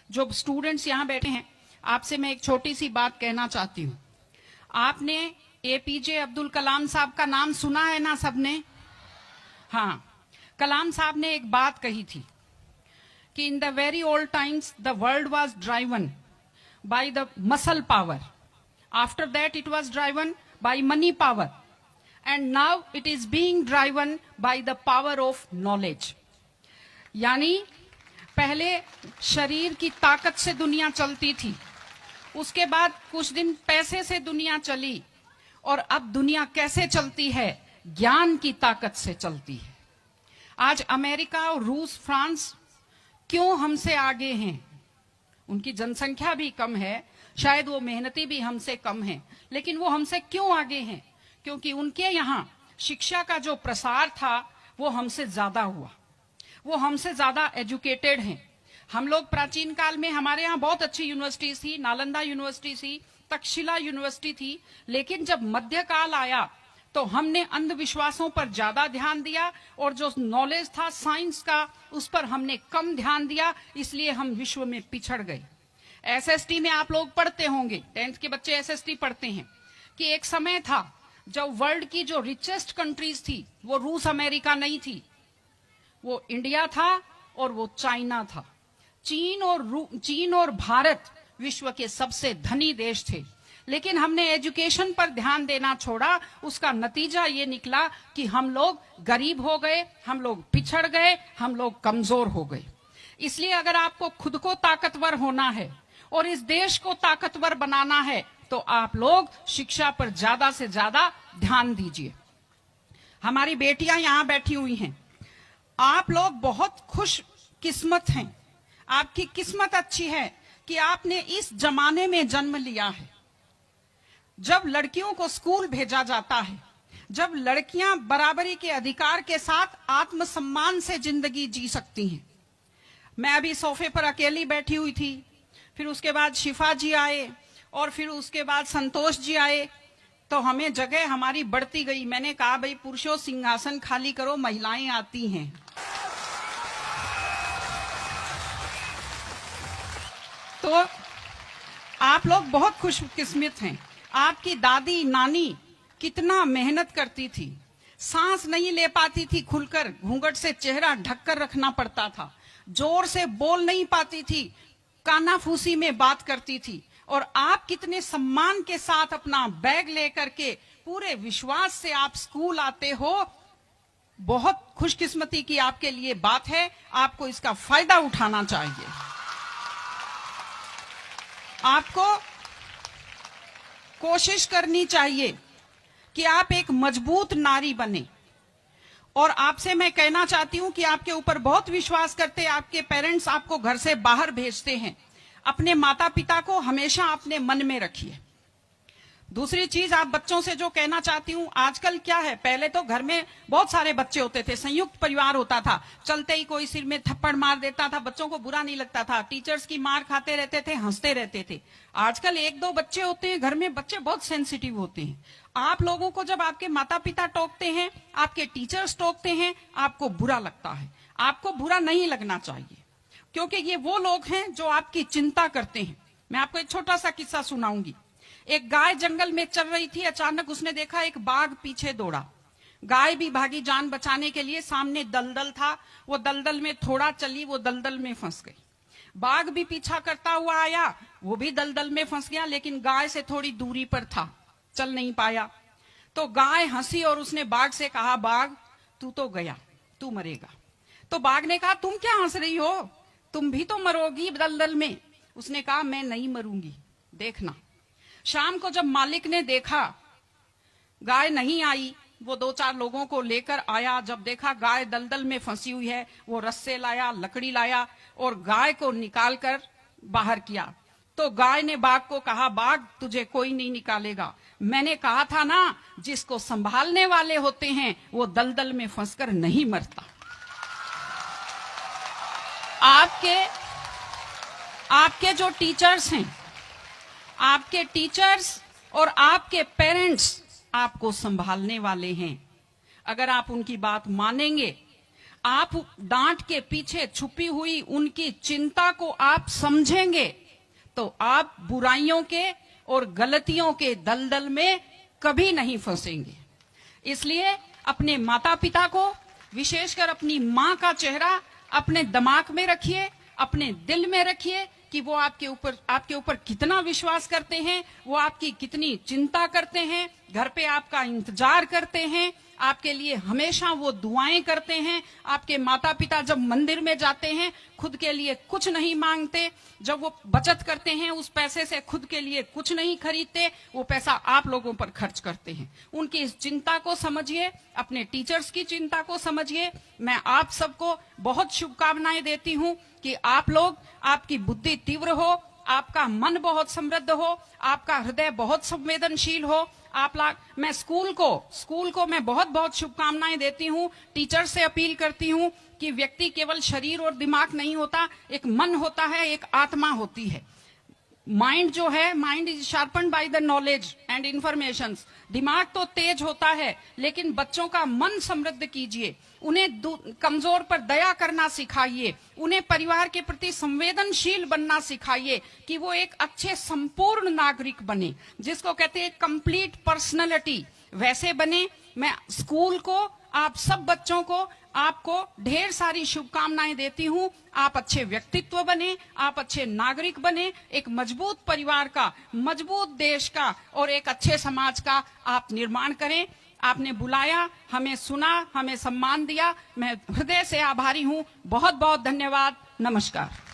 जो स्टूडेंट्स यहाँ बैठे हैं, आपसे मैं एक छोटी सी बात कहना चाहती हूँ। आपने एपीजे अब्दुल कलाम साहब का नाम सुना है ना सबने? हाँ, कलाम साहब ने एक बात कही थी कि in the very old times the world was driven by the muscle power, after that it was driven by money power, and now it is being driven by the power of knowledge. यानी पहले शरीर की ताकत से दुनिया चलती थी, उसके बाद कुछ दिन पैसे से दुनिया चली, और अब दुनिया कैसे चलती है? ज्ञान की ताकत से चलती है। आज अमेरिका और रूस, फ्रांस क्यों हमसे आगे हैं? उनकी जनसंख्या भी कम है, शायद वो मेहनती भी हमसे कम है, लेकिन वो हमसे क्यों आगे हैं? क्योंकि उनके यहाँ शिक्षा का जो प्रसार था वो हमसे ज्यादा हुआ, वो हमसे ज्यादा एजुकेटेड हैं। हम लोग प्राचीन काल में हमारे यहाँ बहुत अच्छी यूनिवर्सिटी थी, नालंदा यूनिवर्सिटी थी, तक्षशिला यूनिवर्सिटी थी, लेकिन जब मध्यकाल आया तो हमने अंधविश्वासों पर ज्यादा ध्यान दिया और जो नॉलेज था साइंस का उस पर हमने कम ध्यान दिया, इसलिए हम विश्व में पिछड़ गए। एसएसटी में आप लोग पढ़ते होंगे, 10th के बच्चे एसएसटी पढ़ते हैं, कि एक समय था जब वर्ल्ड की जो रिचेस्ट कंट्रीज थी वो रूस अमेरिका नहीं थी, वो इंडिया था और वो चाइना था। चीन और भारत विश्व के सबसे धनी देश थे, लेकिन हमने एजुकेशन पर ध्यान देना छोड़ा। उसका नतीजा ये निकला कि हम लोग गरीब हो गए, हम लोग पिछड़ गए, हम लोग कमजोर हो गए। इसलिए अगर आपको खुद को ताकतवर होना है और इस देश को ताकतवर बनाना है तो आप लोग शिक्षा पर ज्यादा से ज्यादा ध्यान दीजिए। हमारी बेटियां यहां बैठी हुई हैं, आप लोग बहुत खुश किस्मत हैं, आपकी किस्मत अच्छी है कि आपने इस जमाने में जन्म लिया है जब लड़कियों को स्कूल भेजा जाता है, जब लड़कियां बराबरी के अधिकार के साथ आत्मसम्मान से जिंदगी जी सकती हैं। मैं अभी सोफे पर अकेली बैठी हुई थी, फिर उसके बाद शिफा जी आए और फिर उसके बाद संतोष जी आए, तो हमें जगह हमारी बढ़ती गई। मैंने कहा भाई पुरुषों सिंहासन खाली करो, महिलाएं आती हैं। तो आप लोग बहुत खुशकिस्मत हैं। आपकी दादी नानी कितना मेहनत करती थी, सांस नहीं ले पाती थी खुलकर, घूंघट से चेहरा ढककर रखना पड़ता था, जोर से बोल नहीं पाती थी, कानाफूसी में बात करती थी, और आप कितने सम्मान के साथ अपना बैग लेकर के पूरे विश्वास से आप स्कूल आते हो। बहुत खुशकिस्मती की आपके लिए बात है, आपको इसका फायदा उठाना चाहिए। आपको कोशिश करनी चाहिए कि आप एक मजबूत नारी बने, और आपसे मैं कहना चाहती हूं कि आपके ऊपर बहुत विश्वास करते आपके पेरेंट्स आपको घर से बाहर भेजते हैं, अपने माता पिता को हमेशा अपने मन में रखिए। दूसरी चीज आप बच्चों से जो कहना चाहती हूँ, आजकल क्या है, पहले तो घर में बहुत सारे बच्चे होते थे, संयुक्त परिवार होता था, चलते ही कोई सिर में थप्पड़ मार देता था, बच्चों को बुरा नहीं लगता था, टीचर्स की मार खाते रहते थे, हंसते रहते थे। आजकल 1-2 बच्चे होते हैं घर में, बच्चे बहुत सेंसिटिव होते हैं। आप लोगों को जब आपके माता पिता टोकते हैं, आपके टीचर्स टोकते हैं, आपको बुरा लगता है। आपको बुरा नहीं लगना चाहिए, क्योंकि ये वो लोग हैं जो आपकी चिंता करते हैं। मैं आपको एक छोटा सा किस्सा सुनाऊंगी। एक गाय जंगल में चल रही थी, अचानक उसने देखा एक बाघ पीछे दौड़ा। गाय भी भागी जान बचाने के लिए, सामने दलदल था, वो दलदल में थोड़ा चली, वो दलदल में फंस गई। बाघ भी पीछा करता हुआ आया, वो भी दलदल में फंस गया, लेकिन गाय से थोड़ी दूरी पर था, चल नहीं पाया। तो गाय हंसी और उसने बाघ से कहा, बाघ तू तो गया, तू मरेगा। तो बाघ ने कहा, तुम क्या हंस रही हो, तुम भी तो मरोगी दलदल में। उसने कहा, मैं नहीं मरूंगी, देखना। शाम को जब मालिक ने देखा गाय नहीं आई, वो 2-4 लोगों को लेकर आया। जब देखा गाय दलदल में फंसी हुई है, वो रस्से लाया, लकड़ी लाया और गाय को निकालकर बाहर किया। तो गाय ने बाघ को कहा, बाघ तुझे कोई नहीं निकालेगा, मैंने कहा था ना, जिसको संभालने वाले होते हैं वो दलदल में फंसकर नहीं मरता। आपके जो टीचर्स हैं, आपके टीचर्स और आपके पेरेंट्स आपको संभालने वाले हैं। अगर आप उनकी बात मानेंगे, आप डांट के पीछे छुपी हुई उनकी चिंता को आप समझेंगे तो आप बुराइयों के और गलतियों के दलदल में कभी नहीं फंसेंगे। इसलिए अपने माता पिता को, विशेषकर अपनी माँ का चेहरा अपने दिमाग में रखिए, अपने दिल में रखिए कि वो आपके ऊपर कितना विश्वास करते हैं, वो आपकी कितनी चिंता करते हैं, घर पे आपका इंतजार करते हैं, आपके लिए हमेशा वो दुआएं करते हैं। आपके माता पिता जब मंदिर में जाते हैं खुद के लिए कुछ नहीं मांगते, जब वो बचत करते हैं उस पैसे से खुद के लिए कुछ नहीं खरीदते, वो पैसा आप लोगों पर खर्च करते हैं। उनकी इस चिंता को समझिए, अपने टीचर्स की चिंता को समझिए। मैं आप सबको बहुत शुभकामनाएं देती हूं कि आप लोग, आपकी बुद्धि तीव्र हो, आपका मन बहुत समृद्ध हो, आपका हृदय बहुत संवेदनशील हो। मैं स्कूल को मैं बहुत बहुत शुभकामनाएं देती हूँ। टीचर से अपील करती हूँ कि व्यक्ति केवल शरीर और दिमाग नहीं होता, एक मन होता है, एक आत्मा होती है। माइंड जो है, mind is sharpened by the knowledge and information. दिमाग तो तेज होता है, लेकिन बच्चों का मन समृद्ध कीजिए, उन्हें कमजोर पर दया करना सिखाइए, उन्हें परिवार के प्रति संवेदनशील बनना सिखाइए कि वो एक अच्छे संपूर्ण नागरिक बने, जिसको कहते हैं कंप्लीट पर्सनैलिटी, वैसे बने। मैं स्कूल को, आप सब बच्चों को, आपको ढेर सारी शुभकामनाएं देती हूं। आप अच्छे व्यक्तित्व बने, आप अच्छे नागरिक बने, एक मजबूत परिवार का, मजबूत देश का और एक अच्छे समाज का आप निर्माण करें। आपने बुलाया, हमें सुना, हमें सम्मान दिया, मैं हृदय से आभारी हूं। बहुत बहुत धन्यवाद। नमस्कार।